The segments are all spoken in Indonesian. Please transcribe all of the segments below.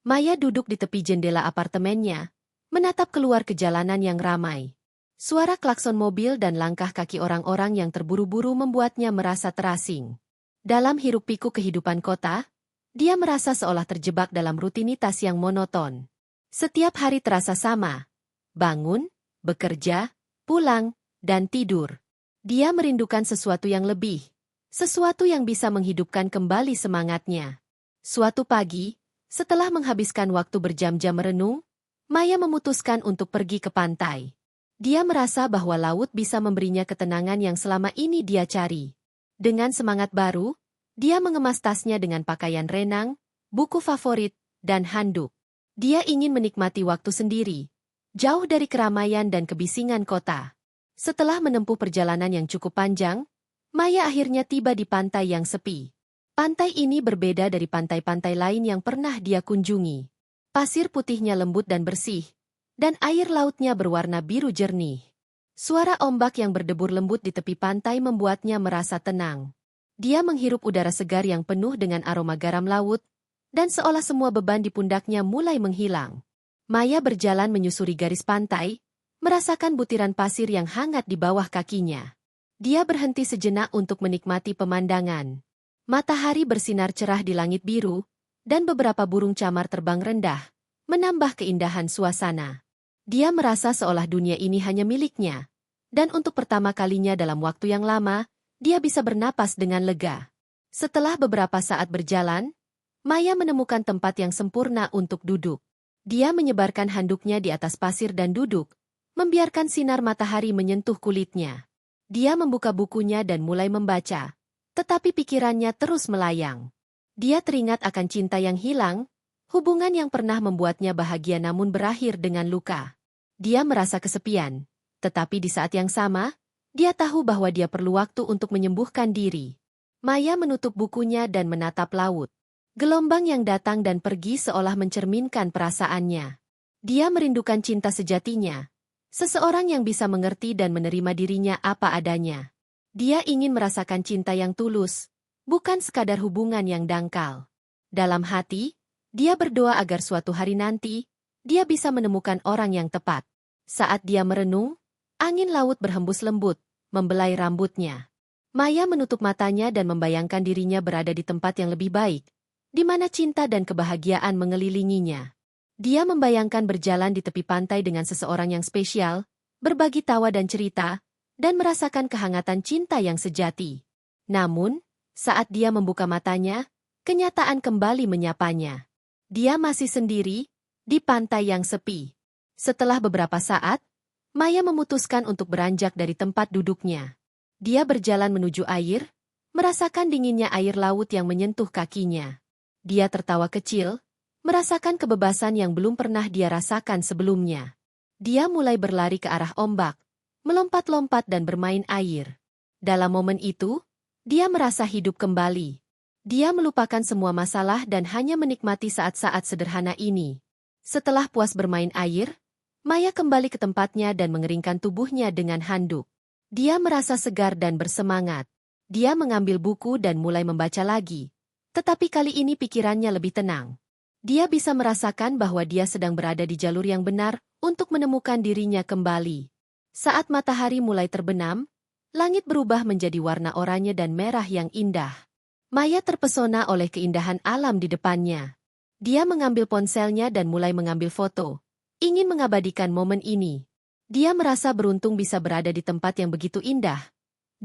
Maya duduk di tepi jendela apartemennya, menatap keluar ke jalanan yang ramai. Suara klakson mobil dan langkah kaki orang-orang yang terburu-buru membuatnya merasa terasing. Dalam hiruk-pikuk kehidupan kota, dia merasa seolah terjebak dalam rutinitas yang monoton. Setiap hari terasa sama. Bangun, bekerja, pulang, dan tidur. Dia merindukan sesuatu yang lebih. Sesuatu yang bisa menghidupkan kembali semangatnya. Suatu pagi, setelah menghabiskan waktu berjam-jam merenung, Maya memutuskan untuk pergi ke pantai. Dia merasa bahwa laut bisa memberinya ketenangan yang selama ini dia cari. Dengan semangat baru, dia mengemas tasnya dengan pakaian renang, buku favorit, dan handuk. Dia ingin menikmati waktu sendiri, jauh dari keramaian dan kebisingan kota. Setelah menempuh perjalanan yang cukup panjang, Maya akhirnya tiba di pantai yang sepi. Pantai ini berbeda dari pantai-pantai lain yang pernah dia kunjungi. Pasir putihnya lembut dan bersih, dan air lautnya berwarna biru jernih. Suara ombak yang berdebur lembut di tepi pantai membuatnya merasa tenang. Dia menghirup udara segar yang penuh dengan aroma garam laut, dan seolah semua beban di pundaknya mulai menghilang. Maya berjalan menyusuri garis pantai, merasakan butiran pasir yang hangat di bawah kakinya. Dia berhenti sejenak untuk menikmati pemandangan. Matahari bersinar cerah di langit biru, dan beberapa burung camar terbang rendah, menambah keindahan suasana. Dia merasa seolah dunia ini hanya miliknya, dan untuk pertama kalinya dalam waktu yang lama, dia bisa bernapas dengan lega. Setelah beberapa saat berjalan, Maya menemukan tempat yang sempurna untuk duduk. Dia menyebarkan handuknya di atas pasir dan duduk, membiarkan sinar matahari menyentuh kulitnya. Dia membuka bukunya dan mulai membaca. Tetapi pikirannya terus melayang. Dia teringat akan cinta yang hilang, hubungan yang pernah membuatnya bahagia namun berakhir dengan luka. Dia merasa kesepian, tetapi di saat yang sama, dia tahu bahwa dia perlu waktu untuk menyembuhkan diri. Maya menutup bukunya dan menatap laut. Gelombang yang datang dan pergi seolah mencerminkan perasaannya. Dia merindukan cinta sejatinya, seseorang yang bisa mengerti dan menerima dirinya apa adanya. Dia ingin merasakan cinta yang tulus, bukan sekadar hubungan yang dangkal. Dalam hati, dia berdoa agar suatu hari nanti, dia bisa menemukan orang yang tepat. Saat dia merenung, angin laut berhembus lembut, membelai rambutnya. Maya menutup matanya dan membayangkan dirinya berada di tempat yang lebih baik, di mana cinta dan kebahagiaan mengelilinginya. Dia membayangkan berjalan di tepi pantai dengan seseorang yang spesial, berbagi tawa dan cerita, dan merasakan kehangatan cinta yang sejati. Namun, saat dia membuka matanya, kenyataan kembali menyapanya. Dia masih sendiri, di pantai yang sepi. Setelah beberapa saat, Maya memutuskan untuk beranjak dari tempat duduknya. Dia berjalan menuju air, merasakan dinginnya air laut yang menyentuh kakinya. Dia tertawa kecil, merasakan kebebasan yang belum pernah dia rasakan sebelumnya. Dia mulai berlari ke arah ombak, melompat-lompat dan bermain air. Dalam momen itu, dia merasa hidup kembali. Dia melupakan semua masalah dan hanya menikmati saat-saat sederhana ini. Setelah puas bermain air, Maya kembali ke tempatnya dan mengeringkan tubuhnya dengan handuk. Dia merasa segar dan bersemangat. Dia mengambil buku dan mulai membaca lagi. Tetapi kali ini pikirannya lebih tenang. Dia bisa merasakan bahwa dia sedang berada di jalur yang benar untuk menemukan dirinya kembali. Saat matahari mulai terbenam, langit berubah menjadi warna oranye dan merah yang indah. Maya terpesona oleh keindahan alam di depannya. Dia mengambil ponselnya dan mulai mengambil foto, ingin mengabadikan momen ini. Dia merasa beruntung bisa berada di tempat yang begitu indah,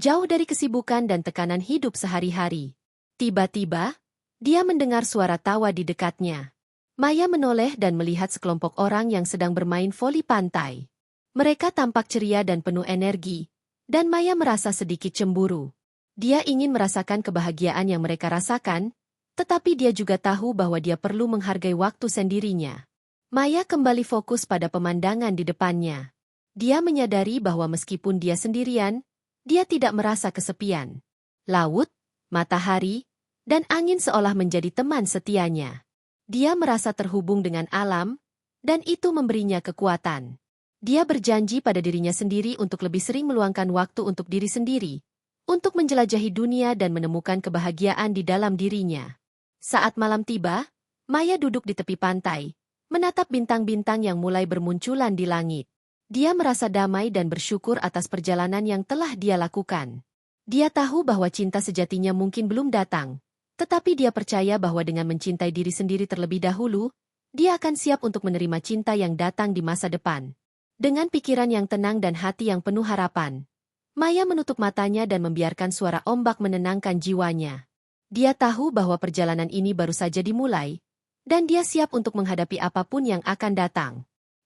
jauh dari kesibukan dan tekanan hidup sehari-hari. Tiba-tiba, dia mendengar suara tawa di dekatnya. Maya menoleh dan melihat sekelompok orang yang sedang bermain voli pantai. Mereka tampak ceria dan penuh energi, dan Maya merasa sedikit cemburu. Dia ingin merasakan kebahagiaan yang mereka rasakan, tetapi dia juga tahu bahwa dia perlu menghargai waktu sendirinya. Maya kembali fokus pada pemandangan di depannya. Dia menyadari bahwa meskipun dia sendirian, dia tidak merasa kesepian. Laut, matahari, dan angin seolah menjadi teman setianya. Dia merasa terhubung dengan alam, dan itu memberinya kekuatan. Dia berjanji pada dirinya sendiri untuk lebih sering meluangkan waktu untuk diri sendiri, untuk menjelajahi dunia dan menemukan kebahagiaan di dalam dirinya. Saat malam tiba, Maya duduk di tepi pantai, menatap bintang-bintang yang mulai bermunculan di langit. Dia merasa damai dan bersyukur atas perjalanan yang telah dia lakukan. Dia tahu bahwa cinta sejatinya mungkin belum datang, tetapi dia percaya bahwa dengan mencintai diri sendiri terlebih dahulu, dia akan siap untuk menerima cinta yang datang di masa depan. Dengan pikiran yang tenang dan hati yang penuh harapan, Maya menutup matanya dan membiarkan suara ombak menenangkan jiwanya. Dia tahu bahwa perjalanan ini baru saja dimulai, dan dia siap untuk menghadapi apapun yang akan datang.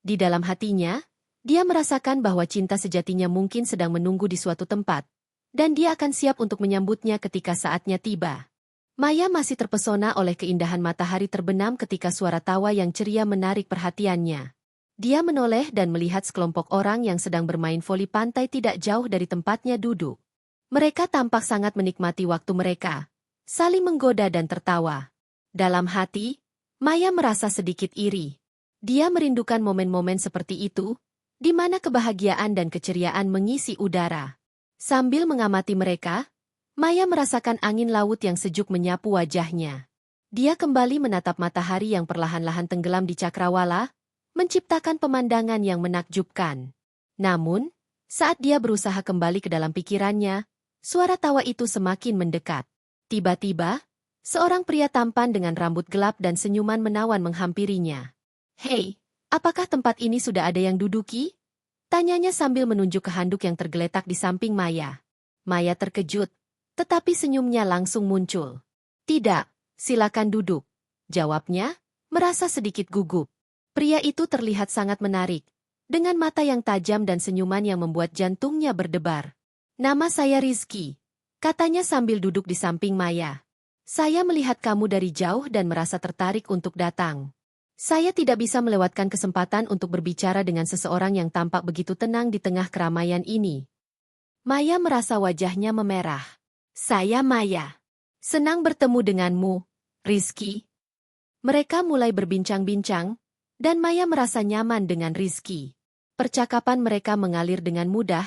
Di dalam hatinya, dia merasakan bahwa cinta sejatinya mungkin sedang menunggu di suatu tempat, dan dia akan siap untuk menyambutnya ketika saatnya tiba. Maya masih terpesona oleh keindahan matahari terbenam ketika suara tawa yang ceria menarik perhatiannya. Dia menoleh dan melihat sekelompok orang yang sedang bermain voli pantai tidak jauh dari tempatnya duduk. Mereka tampak sangat menikmati waktu mereka, saling menggoda dan tertawa. Dalam hati, Maya merasa sedikit iri. Dia merindukan momen-momen seperti itu, di mana kebahagiaan dan keceriaan mengisi udara. Sambil mengamati mereka, Maya merasakan angin laut yang sejuk menyapu wajahnya. Dia kembali menatap matahari yang perlahan-lahan tenggelam di cakrawala, menciptakan pemandangan yang menakjubkan. Namun, saat dia berusaha kembali ke dalam pikirannya, suara tawa itu semakin mendekat. Tiba-tiba, seorang pria tampan dengan rambut gelap dan senyuman menawan menghampirinya. "Hei, apakah tempat ini sudah ada yang duduki?" Tanyanya sambil menunjuk ke handuk yang tergeletak di samping Maya. Maya terkejut, tetapi senyumnya langsung muncul. "Tidak, silakan duduk," jawabnya, merasa sedikit gugup. Pria itu terlihat sangat menarik, dengan mata yang tajam dan senyuman yang membuat jantungnya berdebar. "Nama saya Rizky," katanya sambil duduk di samping Maya. "Saya melihat kamu dari jauh dan merasa tertarik untuk datang. Saya tidak bisa melewatkan kesempatan untuk berbicara dengan seseorang yang tampak begitu tenang di tengah keramaian ini." Maya merasa wajahnya memerah. "Saya Maya. Senang bertemu denganmu, Rizky." Mereka mulai berbincang-bincang, dan Maya merasa nyaman dengan Rizky. Percakapan mereka mengalir dengan mudah,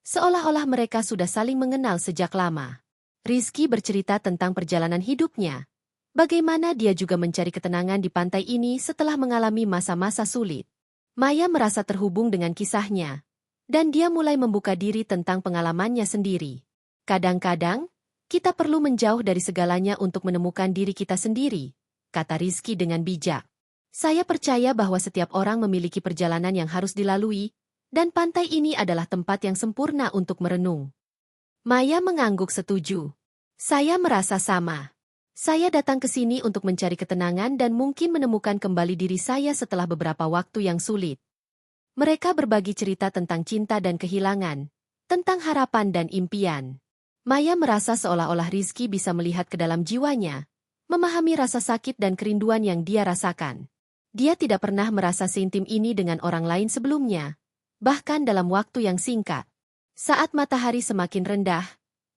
seolah-olah mereka sudah saling mengenal sejak lama. Rizky bercerita tentang perjalanan hidupnya, bagaimana dia juga mencari ketenangan di pantai ini setelah mengalami masa-masa sulit. Maya merasa terhubung dengan kisahnya, dan dia mulai membuka diri tentang pengalamannya sendiri. "Kadang-kadang, kita perlu menjauh dari segalanya untuk menemukan diri kita sendiri," kata Rizky dengan bijak. "Saya percaya bahwa setiap orang memiliki perjalanan yang harus dilalui, dan pantai ini adalah tempat yang sempurna untuk merenung." Maya mengangguk setuju. "Saya merasa sama. Saya datang ke sini untuk mencari ketenangan dan mungkin menemukan kembali diri saya setelah beberapa waktu yang sulit." Mereka berbagi cerita tentang cinta dan kehilangan, tentang harapan dan impian. Maya merasa seolah-olah Rizky bisa melihat ke dalam jiwanya, memahami rasa sakit dan kerinduan yang dia rasakan. Dia tidak pernah merasa seintim ini dengan orang lain sebelumnya, bahkan dalam waktu yang singkat. Saat matahari semakin rendah,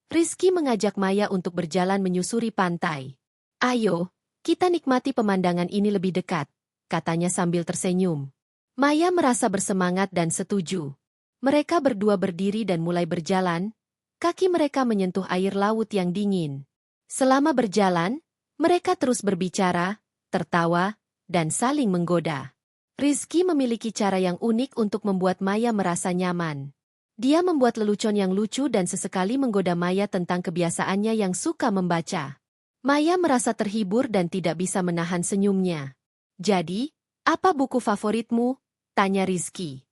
Rizky mengajak Maya untuk berjalan menyusuri pantai. "Ayo, kita nikmati pemandangan ini lebih dekat," katanya sambil tersenyum. Maya merasa bersemangat dan setuju. Mereka berdua berdiri dan mulai berjalan, kaki mereka menyentuh air laut yang dingin. Selama berjalan, mereka terus berbicara, tertawa, dan saling menggoda. Rizky memiliki cara yang unik untuk membuat Maya merasa nyaman. Dia membuat lelucon yang lucu dan sesekali menggoda Maya tentang kebiasaannya yang suka membaca. Maya merasa terhibur dan tidak bisa menahan senyumnya. "Jadi, apa buku favoritmu?" tanya Rizky.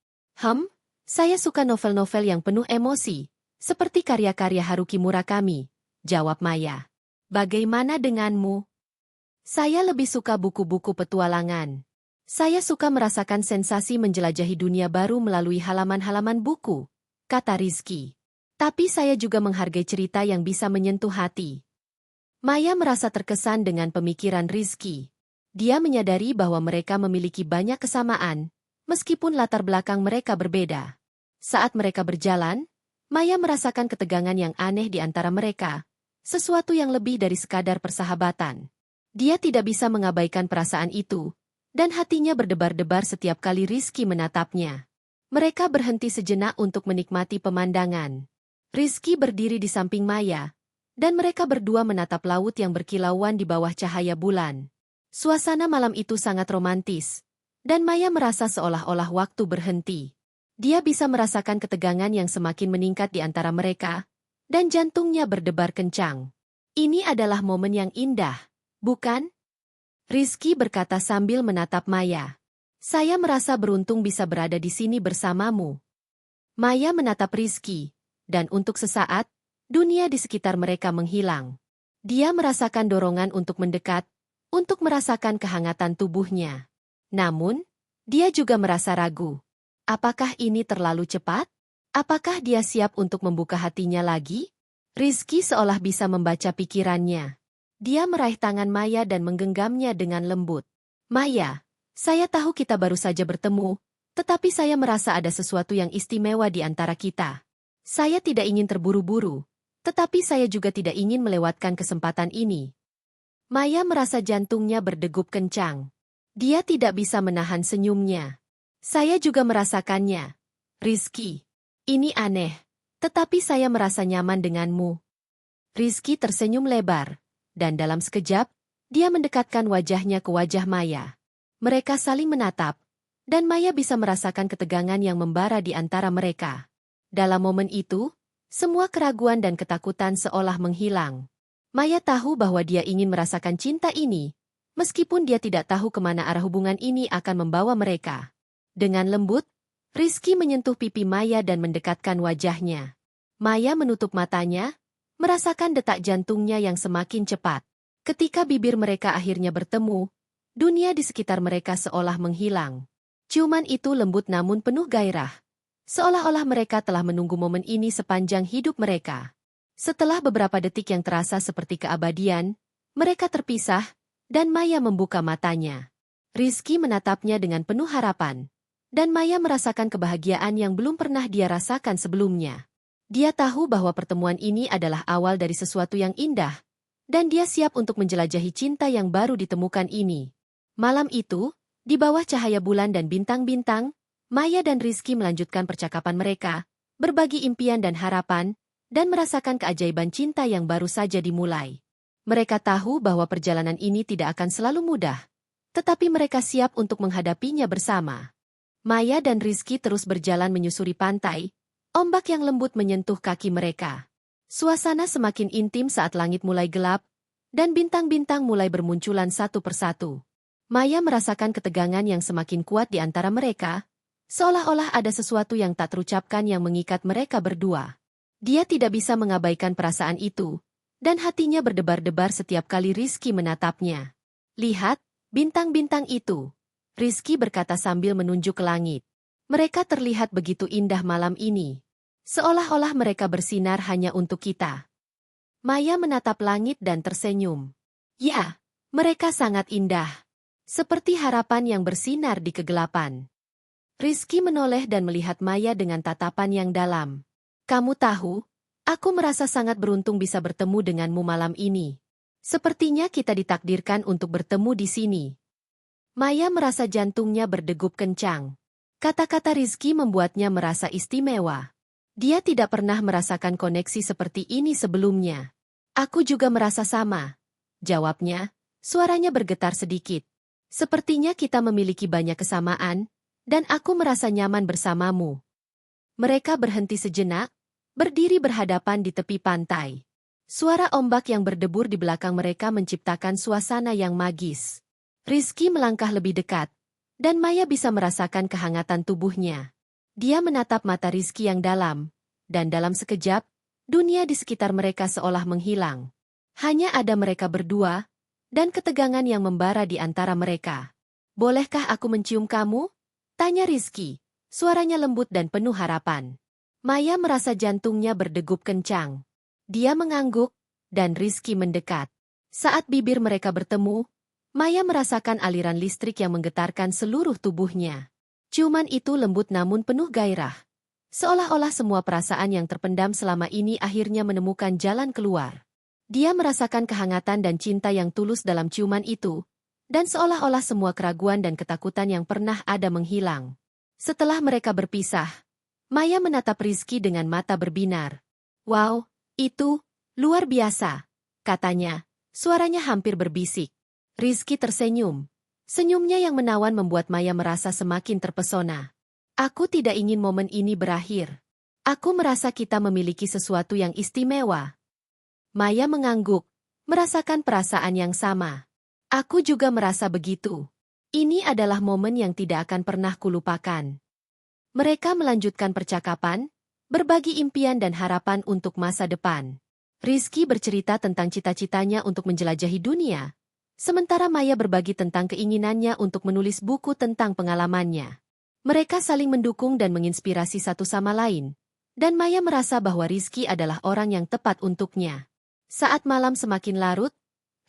Saya suka novel-novel yang penuh emosi, seperti karya-karya Haruki Murakami," jawab Maya. "Bagaimana denganmu?" "Saya lebih suka buku-buku petualangan. Saya suka merasakan sensasi menjelajahi dunia baru melalui halaman-halaman buku," kata Rizky. "Tapi saya juga menghargai cerita yang bisa menyentuh hati." Maya merasa terkesan dengan pemikiran Rizky. Dia menyadari bahwa mereka memiliki banyak kesamaan, meskipun latar belakang mereka berbeda. Saat mereka berjalan, Maya merasakan ketegangan yang aneh di antara mereka, sesuatu yang lebih dari sekadar persahabatan. Dia tidak bisa mengabaikan perasaan itu, dan hatinya berdebar-debar setiap kali Rizky menatapnya. Mereka berhenti sejenak untuk menikmati pemandangan. Rizky berdiri di samping Maya, dan mereka berdua menatap laut yang berkilauan di bawah cahaya bulan. Suasana malam itu sangat romantis, dan Maya merasa seolah-olah waktu berhenti. Dia bisa merasakan ketegangan yang semakin meningkat di antara mereka, dan jantungnya berdebar kencang. Ini adalah momen yang indah, bukan? Rizky berkata sambil menatap Maya. Saya merasa beruntung bisa berada di sini bersamamu. Maya menatap Rizky, dan untuk sesaat, dunia di sekitar mereka menghilang. Dia merasakan dorongan untuk mendekat, untuk merasakan kehangatan tubuhnya. Namun, dia juga merasa ragu. Apakah ini terlalu cepat? Apakah dia siap untuk membuka hatinya lagi? Rizky seolah bisa membaca pikirannya. Dia meraih tangan Maya dan menggenggamnya dengan lembut. Maya, saya tahu kita baru saja bertemu, tetapi saya merasa ada sesuatu yang istimewa di antara kita. Saya tidak ingin terburu-buru, tetapi saya juga tidak ingin melewatkan kesempatan ini. Maya merasa jantungnya berdegup kencang. Dia tidak bisa menahan senyumnya. Saya juga merasakannya. Rizky, ini aneh, tetapi saya merasa nyaman denganmu. Rizky tersenyum lebar, dan dalam sekejap, dia mendekatkan wajahnya ke wajah Maya. Mereka saling menatap, dan Maya bisa merasakan ketegangan yang membara di antara mereka. Dalam momen itu, semua keraguan dan ketakutan seolah menghilang. Maya tahu bahwa dia ingin merasakan cinta ini, meskipun dia tidak tahu kemana arah hubungan ini akan membawa mereka. Dengan lembut, Rizky menyentuh pipi Maya dan mendekatkan wajahnya. Maya menutup matanya, merasakan detak jantungnya yang semakin cepat. Ketika bibir mereka akhirnya bertemu, dunia di sekitar mereka seolah menghilang. Ciuman itu lembut namun penuh gairah. Seolah-olah mereka telah menunggu momen ini sepanjang hidup mereka. Setelah beberapa detik yang terasa seperti keabadian, mereka terpisah, dan Maya membuka matanya. Rizky menatapnya dengan penuh harapan. Dan Maya merasakan kebahagiaan yang belum pernah dia rasakan sebelumnya. Dia tahu bahwa pertemuan ini adalah awal dari sesuatu yang indah, dan dia siap untuk menjelajahi cinta yang baru ditemukan ini. Malam itu, di bawah cahaya bulan dan bintang-bintang, Maya dan Rizky melanjutkan percakapan mereka, berbagi impian dan harapan, dan merasakan keajaiban cinta yang baru saja dimulai. Mereka tahu bahwa perjalanan ini tidak akan selalu mudah, tetapi mereka siap untuk menghadapinya bersama. Maya dan Rizky terus berjalan menyusuri pantai, ombak yang lembut menyentuh kaki mereka. Suasana semakin intim saat langit mulai gelap, dan bintang-bintang mulai bermunculan satu persatu. Maya merasakan ketegangan yang semakin kuat di antara mereka, seolah-olah ada sesuatu yang tak terucapkan yang mengikat mereka berdua. Dia tidak bisa mengabaikan perasaan itu, dan hatinya berdebar-debar setiap kali Rizky menatapnya. Lihat, bintang-bintang itu, Rizky berkata sambil menunjuk ke langit. Mereka terlihat begitu indah malam ini. Seolah-olah mereka bersinar hanya untuk kita. Maya menatap langit dan tersenyum. Ya, mereka sangat indah. Seperti harapan yang bersinar di kegelapan. Rizky menoleh dan melihat Maya dengan tatapan yang dalam. Kamu tahu, aku merasa sangat beruntung bisa bertemu denganmu malam ini. Sepertinya kita ditakdirkan untuk bertemu di sini. Maya merasa jantungnya berdegup kencang. Kata-kata Rizky membuatnya merasa istimewa. Dia tidak pernah merasakan koneksi seperti ini sebelumnya. Aku juga merasa sama. Jawabnya, suaranya bergetar sedikit. Sepertinya kita memiliki banyak kesamaan, dan aku merasa nyaman bersamamu. Mereka berhenti sejenak, berdiri berhadapan di tepi pantai. Suara ombak yang berdebur di belakang mereka menciptakan suasana yang magis. Rizky melangkah lebih dekat, dan Maya bisa merasakan kehangatan tubuhnya. Dia menatap mata Rizky yang dalam, dan dalam sekejap, dunia di sekitar mereka seolah menghilang. Hanya ada mereka berdua, dan ketegangan yang membara di antara mereka. Bolehkah aku mencium kamu? Tanya Rizky, suaranya lembut dan penuh harapan. Maya merasa jantungnya berdegup kencang. Dia mengangguk, dan Rizky mendekat. Saat bibir mereka bertemu, Maya merasakan aliran listrik yang menggetarkan seluruh tubuhnya. Ciuman itu lembut namun penuh gairah. Seolah-olah semua perasaan yang terpendam selama ini akhirnya menemukan jalan keluar. Dia merasakan kehangatan dan cinta yang tulus dalam ciuman itu, dan seolah-olah semua keraguan dan ketakutan yang pernah ada menghilang. Setelah mereka berpisah, Maya menatap Rizky dengan mata berbinar. Wow, itu luar biasa, katanya, suaranya hampir berbisik. Rizky tersenyum. Senyumnya yang menawan membuat Maya merasa semakin terpesona. Aku tidak ingin momen ini berakhir. Aku merasa kita memiliki sesuatu yang istimewa. Maya mengangguk, merasakan perasaan yang sama. Aku juga merasa begitu. Ini adalah momen yang tidak akan pernah kulupakan. Mereka melanjutkan percakapan, berbagi impian dan harapan untuk masa depan. Rizky bercerita tentang cita-citanya untuk menjelajahi dunia, sementara Maya berbagi tentang keinginannya untuk menulis buku tentang pengalamannya. Mereka saling mendukung dan menginspirasi satu sama lain, dan Maya merasa bahwa Rizky adalah orang yang tepat untuknya. Saat malam semakin larut,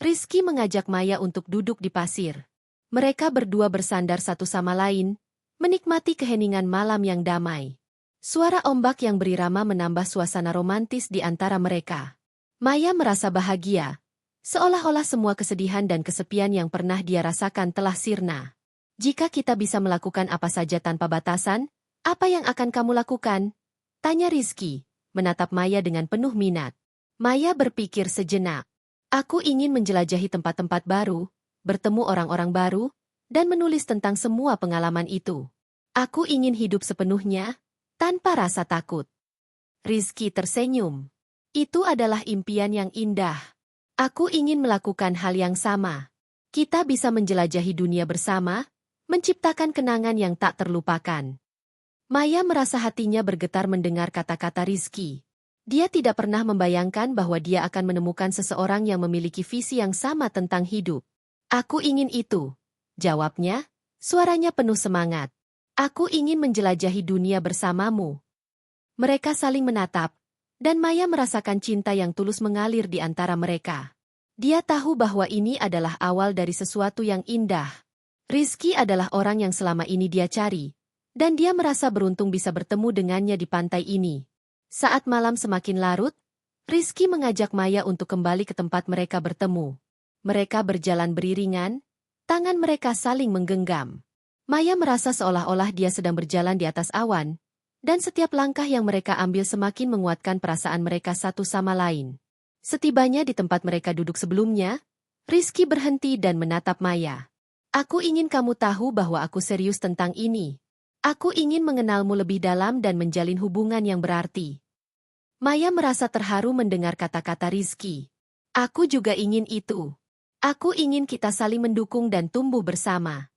Rizky mengajak Maya untuk duduk di pasir. Mereka berdua bersandar satu sama lain, menikmati keheningan malam yang damai. Suara ombak yang berirama menambah suasana romantis di antara mereka. Maya merasa bahagia, seolah-olah semua kesedihan dan kesepian yang pernah dia rasakan telah sirna. Jika kita bisa melakukan apa saja tanpa batasan, apa yang akan kamu lakukan? Tanya Rizky, menatap Maya dengan penuh minat. Maya berpikir sejenak. Aku ingin menjelajahi tempat-tempat baru, bertemu orang-orang baru, dan menulis tentang semua pengalaman itu. Aku ingin hidup sepenuhnya, tanpa rasa takut. Rizky tersenyum. Itu adalah impian yang indah. Aku ingin melakukan hal yang sama. Kita bisa menjelajahi dunia bersama, menciptakan kenangan yang tak terlupakan. Maya merasa hatinya bergetar mendengar kata-kata Rizky. Dia tidak pernah membayangkan bahwa dia akan menemukan seseorang yang memiliki visi yang sama tentang hidup. Aku ingin itu, jawabnya, suaranya penuh semangat. Aku ingin menjelajahi dunia bersamamu. Mereka saling menatap, dan Maya merasakan cinta yang tulus mengalir di antara mereka. Dia tahu bahwa ini adalah awal dari sesuatu yang indah. Rizky adalah orang yang selama ini dia cari, dan dia merasa beruntung bisa bertemu dengannya di pantai ini. Saat malam semakin larut, Rizky mengajak Maya untuk kembali ke tempat mereka bertemu. Mereka berjalan beriringan, tangan mereka saling menggenggam. Maya merasa seolah-olah dia sedang berjalan di atas awan, dan setiap langkah yang mereka ambil semakin menguatkan perasaan mereka satu sama lain. Setibanya di tempat mereka duduk sebelumnya, Rizky berhenti dan menatap Maya. Aku ingin kamu tahu bahwa aku serius tentang ini. Aku ingin mengenalmu lebih dalam dan menjalin hubungan yang berarti. Maya merasa terharu mendengar kata-kata Rizky. Aku juga ingin itu. Aku ingin kita saling mendukung dan tumbuh bersama.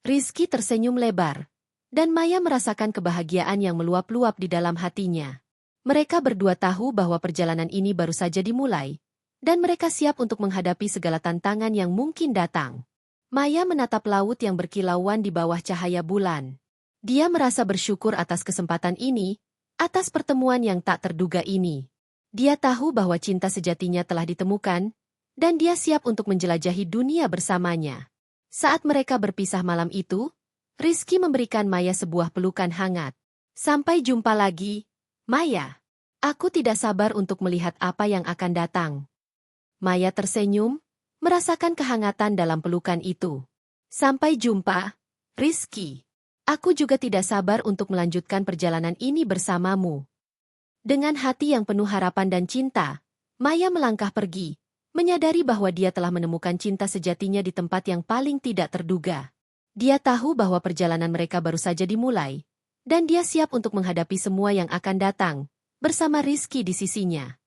Rizky tersenyum lebar, dan Maya merasakan kebahagiaan yang meluap-luap di dalam hatinya. Mereka berdua tahu bahwa perjalanan ini baru saja dimulai, dan mereka siap untuk menghadapi segala tantangan yang mungkin datang. Maya menatap laut yang berkilauan di bawah cahaya bulan. Dia merasa bersyukur atas kesempatan ini, atas pertemuan yang tak terduga ini. Dia tahu bahwa cinta sejatinya telah ditemukan, dan dia siap untuk menjelajahi dunia bersamanya. Saat mereka berpisah malam itu, Rizky memberikan Maya sebuah pelukan hangat. Sampai jumpa lagi, Maya. Aku tidak sabar untuk melihat apa yang akan datang. Maya tersenyum, merasakan kehangatan dalam pelukan itu. Sampai jumpa, Rizky. Aku juga tidak sabar untuk melanjutkan perjalanan ini bersamamu. Dengan hati yang penuh harapan dan cinta, Maya melangkah pergi, menyadari bahwa dia telah menemukan cinta sejatinya di tempat yang paling tidak terduga. Dia tahu bahwa perjalanan mereka baru saja dimulai, dan dia siap untuk menghadapi semua yang akan datang, bersama Rizky di sisinya.